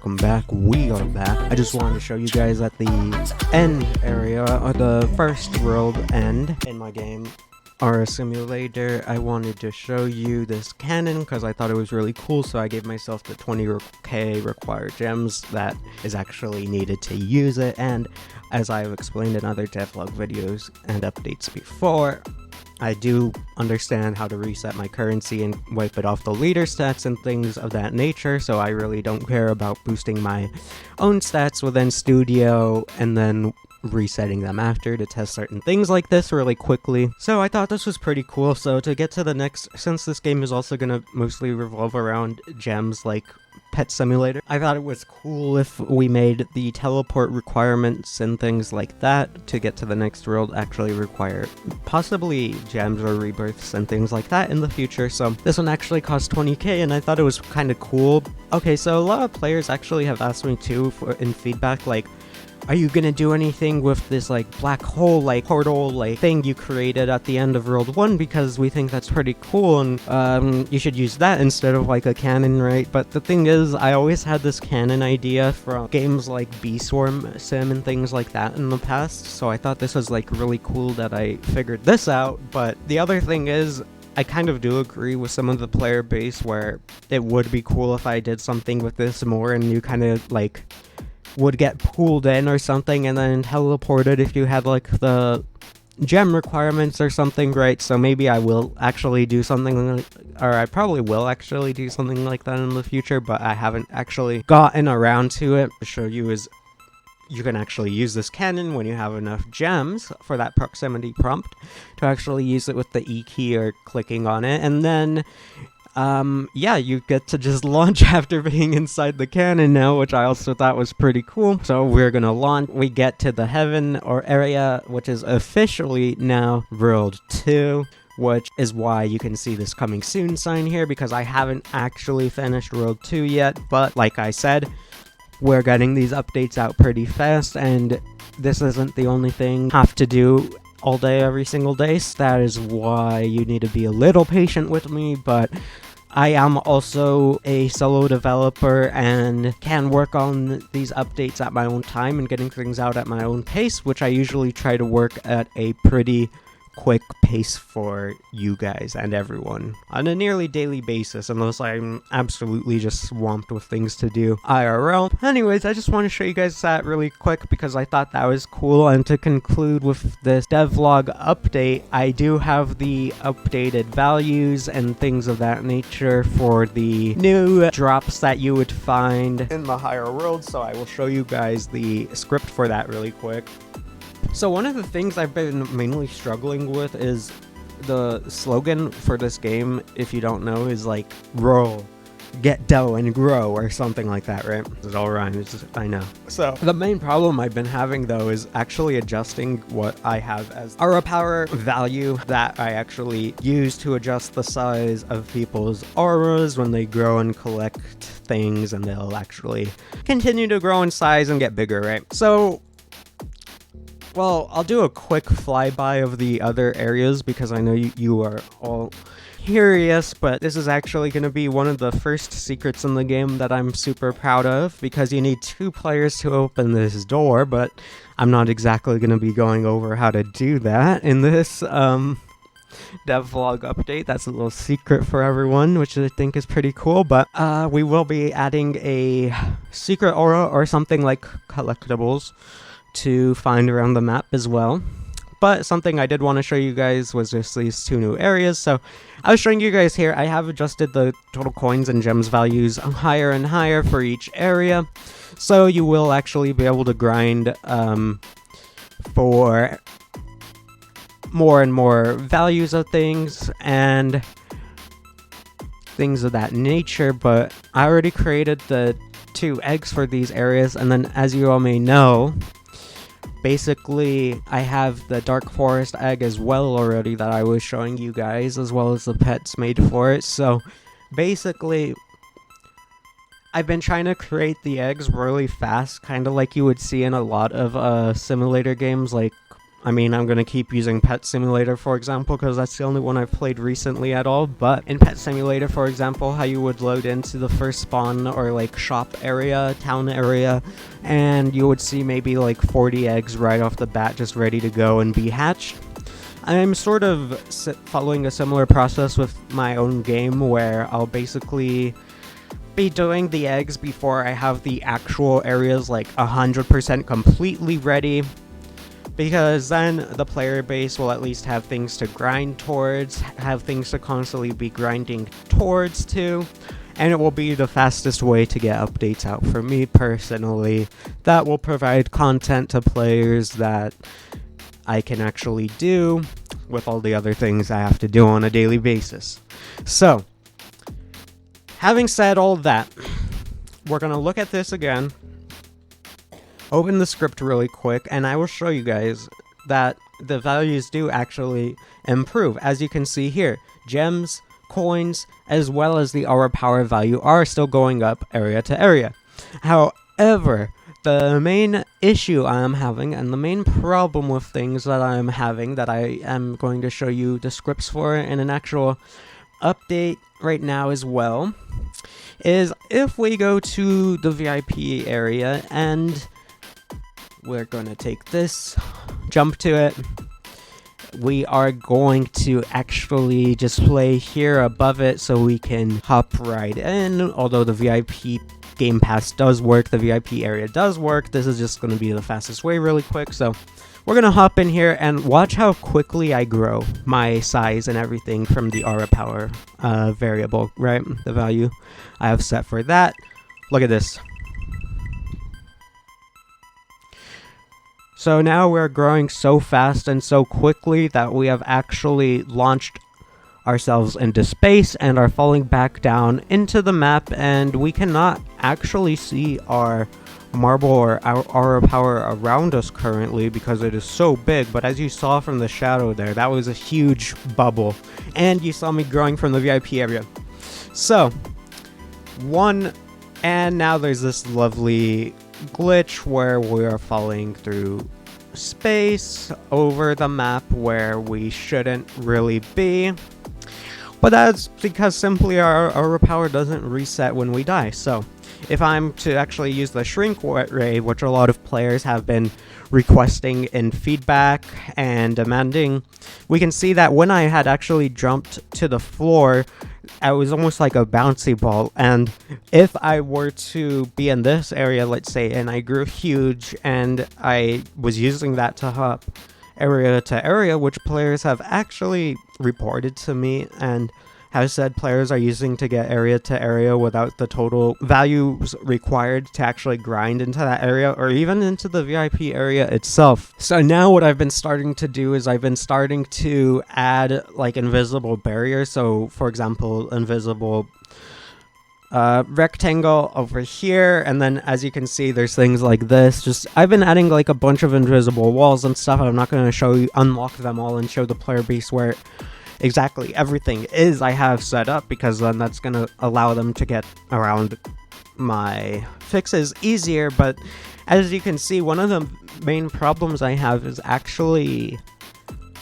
welcome back. We are back. I just wanted to show you guys at the end area, or the first world end in my game, or a simulator. I wanted to show you this cannon because I thought it was really cool, so I gave myself the 20k required gems that is actually needed to use it. And as I've explained in other devlog videos and updates before, I do understand how to reset my currency and wipe it off the leader stats and things of that nature, so I really don't care about boosting my own stats within Studio and then resetting them after to test certain things like this really quickly. So I thought this was pretty cool. So to get to the next, since this game is also gonna mostly revolve around gems like Pet Simulator, I thought it was cool if we made the teleport requirements and things like that to get to the next world actually require possibly gems or rebirths and things like that in the future. So this one actually cost 20k and I thought it was kind of cool. Okay, so a lot of players actually have asked me too in feedback, like, are you gonna do anything with this like black hole like portal like thing you created at the end of World 1, because we think that's pretty cool and you should use that instead of like a cannon, right? But the thing is, I always had this cannon idea from games like Bee Swarm Sim and things like that in the past, so I thought this was like really cool that I figured this out. But the other thing is, I kind of do agree with some of the player base where it would be cool if I did something with this more and you kind of like would get pulled in or something and then teleported if you had like the gem requirements or something, right? So maybe I will actually do something, or I probably will actually do something like that in the future, but I haven't actually gotten around to it. To show you is you can actually use this cannon when you have enough gems for that proximity prompt to actually use it with the E key or clicking on it, and then yeah, you get to just launch after being inside the cannon now, which I also thought was pretty cool. So we're gonna launch. We get to the heaven or area, which is officially now World 2, which is why you can see this coming soon sign here, because I haven't actually finished World 2 yet. But like I said, we're getting these updates out pretty fast, and this isn't the only thing I have to do all day every single day, so that is why you need to be a little patient with me. But I am also a solo developer and can work on these updates at my own time and getting things out at my own pace, which I usually try to work at a pretty quick pace for you guys and everyone on a nearly daily basis, unless I'm absolutely just swamped with things to do IRL. Anyways, I just want to show you guys that really quick because I thought that was cool. And to conclude with this devlog update, I do have the updated values and things of that nature for the new drops that you would find in the higher world, so I will show you guys the script for that really quick. So one of the things I've been mainly struggling with is the slogan for this game, if you don't know, is like roll, get dough, and grow, or something like that, right? It all rhymes, I know. So the main problem I've been having though is actually adjusting what I have as aura power value that I actually use to adjust the size of people's auras when they grow and collect things, and they'll actually continue to grow in size and get bigger, right? So, well, I'll do a quick flyby of the other areas because I know you are all curious, but this is actually going to be one of the first secrets in the game that I'm super proud of, because you need 2 players to open this door, but I'm not exactly going to be going over how to do that in this devlog update. That's a little secret for everyone, which I think is pretty cool. But we will be adding a secret aura or something like collectibles to find around the map as well. But something I did want to show you guys was just these 2 new areas. So I was showing you guys here, I have adjusted the total coins and gems values higher and higher for each area, so you will actually be able to grind for more and more values of things and things of that nature. But I already created the 2 eggs for these areas, and then as you all may know, basically I have the dark forest egg as well already that I was showing you guys, as well as the pets made for it. So basically I've been trying to create the eggs really fast, kind of like you would see in a lot of simulator games like I mean, I'm gonna keep using Pet Simulator, for example, because that's the only one I've played recently at all. But in Pet Simulator, for example, how you would load into the first spawn or like shop area, town area, and you would see maybe like 40 eggs right off the bat just ready to go and be hatched. I'm sort of following a similar process with my own game, where I'll basically be doing the eggs before I have the actual areas like 100% completely ready, because then the player base will at least have things to grind towards, have things to constantly be grinding towards too, and it will be the fastest way to get updates out for me personally. That will provide content to players that I can actually do with all the other things I have to do on a daily basis. So, having said all that, we're going to look at this again, open the script really quick, and I will show you guys that the values do actually improve. As you can see here, gems, coins, as well as the aura power value are still going up area to area. However, the main issue I am having, and the main problem with things that I am having, that I am going to show you the scripts for in an actual update right now as well, is if we go to the VIP area and we're going to take this, jump to it, we are going to actually just play here above it so we can hop right in. Although the VIP Game Pass does work, the VIP area does work, this is just going to be the fastest way really quick. So we're going to hop in here and watch how quickly I grow my size and everything from the aura power variable, right? The value I have set for that. Look at this. So now we're growing so fast and so quickly that we have actually launched ourselves into space and are falling back down into the map, and we cannot actually see our marble or our aura power around us currently because it is so big. But as you saw from the shadow there, that was a huge bubble, and you saw me growing from the VIP area. So and now there's this lovely glitch where we are falling through space over the map where we shouldn't really be, but that's because simply our aura power doesn't reset when we die. So if I'm to actually use the shrink ray, which a lot of players have been requesting in feedback and demanding, we can see that when I had actually jumped to the floor, I was almost like a bouncy ball. And if I were to be in this area, let's say, and I grew huge and I was using that to hop area to area, which players have actually reported to me and have said players are using to get area to area without the total values required to actually grind into that area or even into the VIP area itself. So now what I've been starting to do is I've been starting to add like invisible barriers. So for example, invisible rectangle over here, and then as you can see there's things like this. I've been adding like a bunch of invisible walls and stuff. I'm not going to show you, unlock them all and show the player base where exactly everything is I have set up, because then that's going to allow them to get around my fixes easier. But as you can see, one of the main problems I have is actually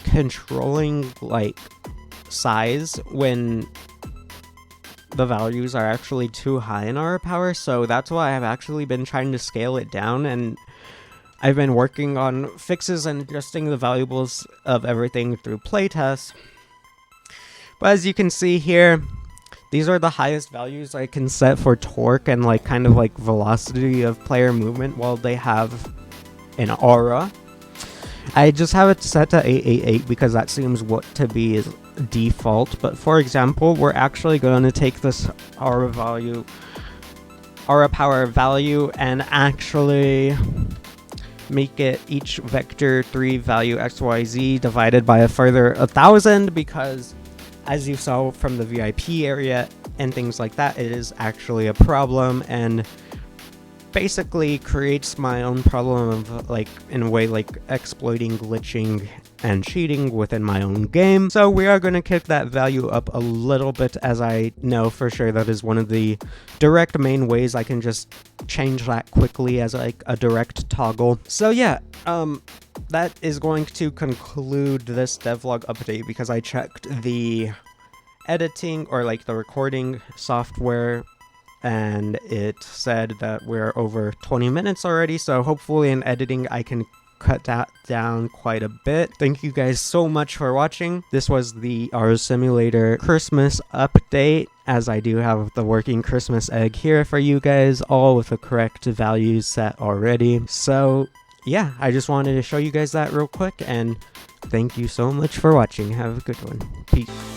controlling like size when the values are actually too high in our power. So that's why I've actually been trying to scale it down, and I've been working on fixes and adjusting the valuables of everything through playtests. But as you can see here, these are the highest values I can set for torque and like kind of like velocity of player movement while they have an aura. I just have it set to 888 because that seems what to be is default. But for example, we're actually going to take this aura power value and actually make it each vector 3 value XYZ divided by a further 1,000, because as you saw from the VIP area and things like that, it is actually a problem and basically creates my own problem of like, in a way, like exploiting, glitching, and cheating within my own game. So we are going to kick that value up a little bit, as I know for sure that is one of the direct main ways I can just change that quickly as like a direct toggle. So yeah, that is going to conclude this devlog update because I checked the editing or like the recording software and it said that we're over 20 minutes already, so hopefully in editing I can cut that down quite a bit. Thank you guys so much for watching. This was the R Simulator Christmas update, as I do have the working Christmas egg here for you guys, all with the correct values set already. So yeah, I just wanted to show you guys that real quick, and thank you so much for watching. Have a good one. Peace.